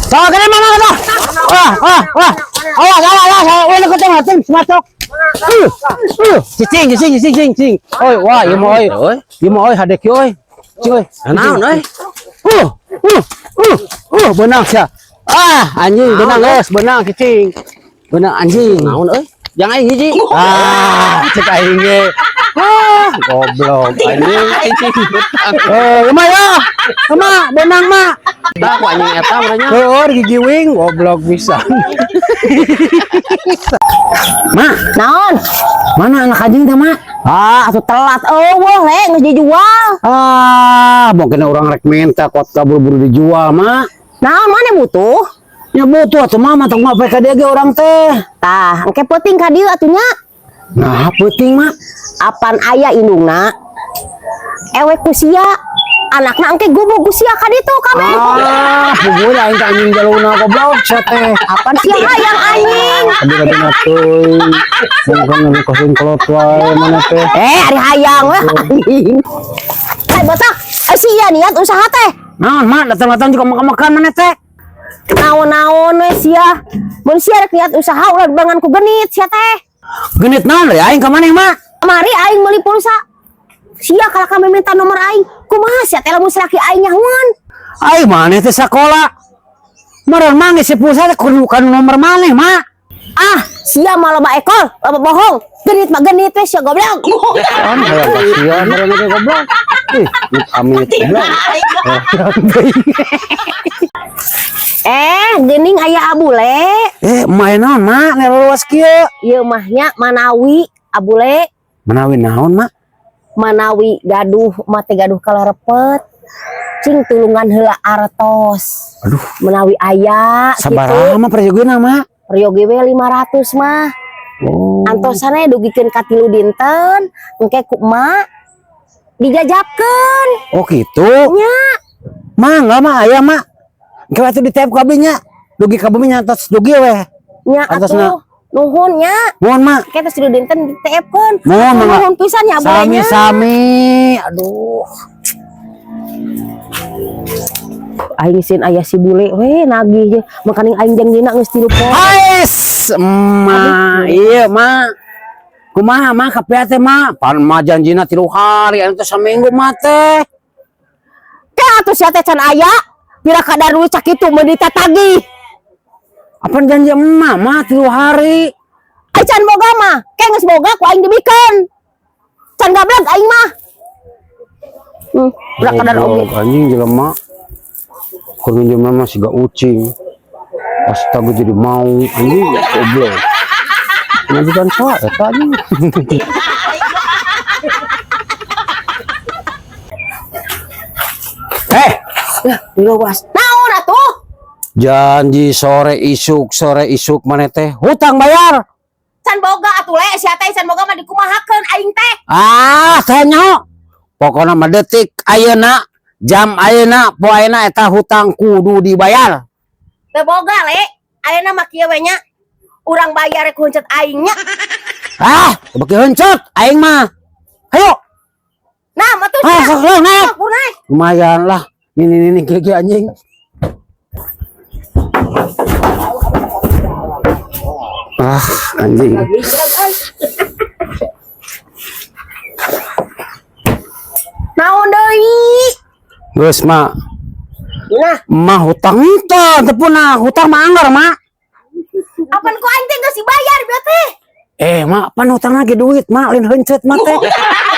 So, ganun mga ito. Wala ko ito natin. Sumatok. Cicing. Oy, wah, yung mo oy. Yung mo oy, hadek yo oy. Oy, Naon oy? benang siya. Anjing, benang guys, benang cicing. Benang anjing. Naon oy? Jangan hiji. Cek aing ge. Goblok anjing. Lumay benang mah. Tak ku anjing eta urangnya. Keur gigi wing goblok bisa. Mak, Naon? mana anak anjing teh, Mak? Atuh telat eueuh le geus dijual. Mungkin orang rek minta kuat kabur-buru dijual, Mak. Naon mana butuh? Ya butuh atuh mah matak mah ka dia ge orang teh. Tah, engke peuting ka dieu atuh nya. Nah, penting, Mak. Apan aya indungna? Ewek ku sia. Anakna engke gubuk ku sia ka ditu kabeh. Puguna aing ka anjing jaluna goblok sia teh. Apan sia hayang anjing? Kadina teuy. Mungkin nu kosin kolot wae mana teh. Ari hayang weh anjing. Hai botak, sia niat usaha teh. Naon, Mak? Datang-datang juga makan-makan mana teh? Naon-naon we sia. Mun sia rek niat usaha ulah dibangan ku genit sia teh. Genit naon ya aing ka maneh, Mak? Mari aing meuli pulsa. Sia kalau kami minta nomor aing, kumaha sia teh lamun laki aing nyahuan. Aing maneh teh sakola. Meureun mah geus pulsa teh kudu nomor maneh, Mak. Sia mah loba ekol, loba bohong. Genit mah genit we sia goblok. Kan aya sia meureun teh goblok. Amit goblok. Geuning aya abule. Main naon, Mak? Neluas kieu. Ieu mah nya Manawi abule. Menawi naon, Mak? Manawi gaduh mah teh gaduh kalarepet. Cing tulungan heula artos. Aduh, Menawi aya sabaraha mah perjogena, Mak? Peryogi we 500 mah. Antosana dugikeun ka 3 dinten, engke ku emak dijajabkeun. Oh gitu. Nya, Mangga mah aya, Mak. Engke atuh di tep kabehnya. Dugi ka bumi nyantos dugi weh. nya Antosna. atuh nuhun nya. Mohon, Mak. Engke tos 3 dinten diteepkeun. Mohon, Mak. Nuhun pisan nya abulenya. Sami-sami. Aduh. Aing sin aya si bule we nagih makaning aing jangjina geus 3 poe. Ais, Mak. Iya, Mak. Kumaha, Mak? Kapea teh, Mak? Pan mah janjina 3 hari, anu teh saminggu mah teh. Teh atuh sia teh can aya pira kadar duit sakitu mun ditatagih. Apa janji emak, Mak 3 hari? Ai can boga mah, ke geus boga ku aing dibikeun. Can gablek aing mah. Pira kadar oge. Anjing jelema. Kudu jelema mah siga ucing. Astaga jadi mau anjing goblok. Ngajukan sa eta anjing. Luas. Naon atuh? Janji sore isuk maneh teh hutang bayar. Can boga atuh le sia teh can boga mah dikumahakeun aing teh. Saya nyaho. Pokona mah detik ayeuna, jam ayeuna, poe ayeuna eta hutang kudu dibayar. Teu boga le. Ayeuna mah kieu we nya. Urang bayar rek hunceut aing nya. Beki heuncet aing mah. Hayo. Nah, mah tuh. Sok naik. Sok naik. Lumayan lah. Ini gigi anjing. Anjing. Naon deui? Geus, Mak. Nah, Mah hutang teh punah hutang mah anggar, Mak. apan ku aing teh geus dibayar bieu teh? Mak, pan hutang lagi duit, Mak, lain heuncet mah teh.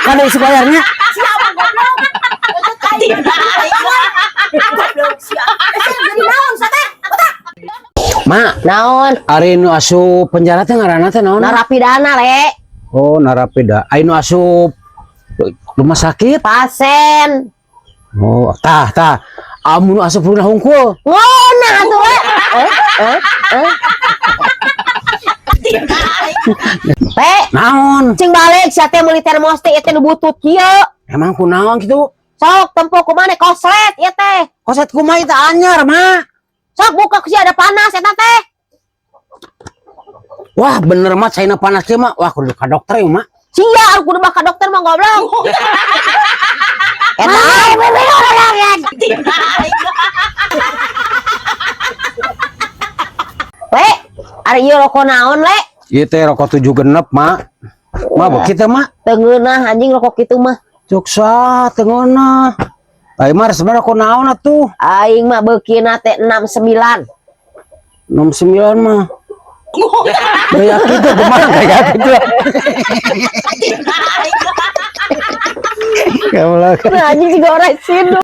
Kada isi bayarnya. Siapa goblok? Goblok sia. Jadi naon sateh? Otak. Mak, Naon? ari nu asup penjara teh ngaranna teh naon? Narapidana le. Oh, narapida. Ai nu asup rumah sakit? Pasen. Oh, tah. Amun nu asup rumah hungkul. Ngona atuh le. Naon? Cing balik sia teh meuli termos teh teh nu butut kieu. Emang kunaon gitu? Sok tempo ku maneh koslet ieu teh. Koset kumaha teh anyar, Mak. Sok buka ku sia ada panas eta teh. Wah, bener mat saina panas kieu, Mak. Wah, kudu ka dokter ya, Mak. Sia kudu baka dokter mah goblok. Eta Ari ieu rokok naon le? Ieu teh rokok 7 genep, Mak. Mak beuki teh, Mak. Teu ngeunah anjing rokok kitu mah. Cuk sah teu ngeunah. Ai mah sebenarnya rokok naon atuh? Aing mah beukina teh 69. 69 mah. Kayak gitu gimana kayak gitu. Kamu lah. Nah, anjing juga orang sinu.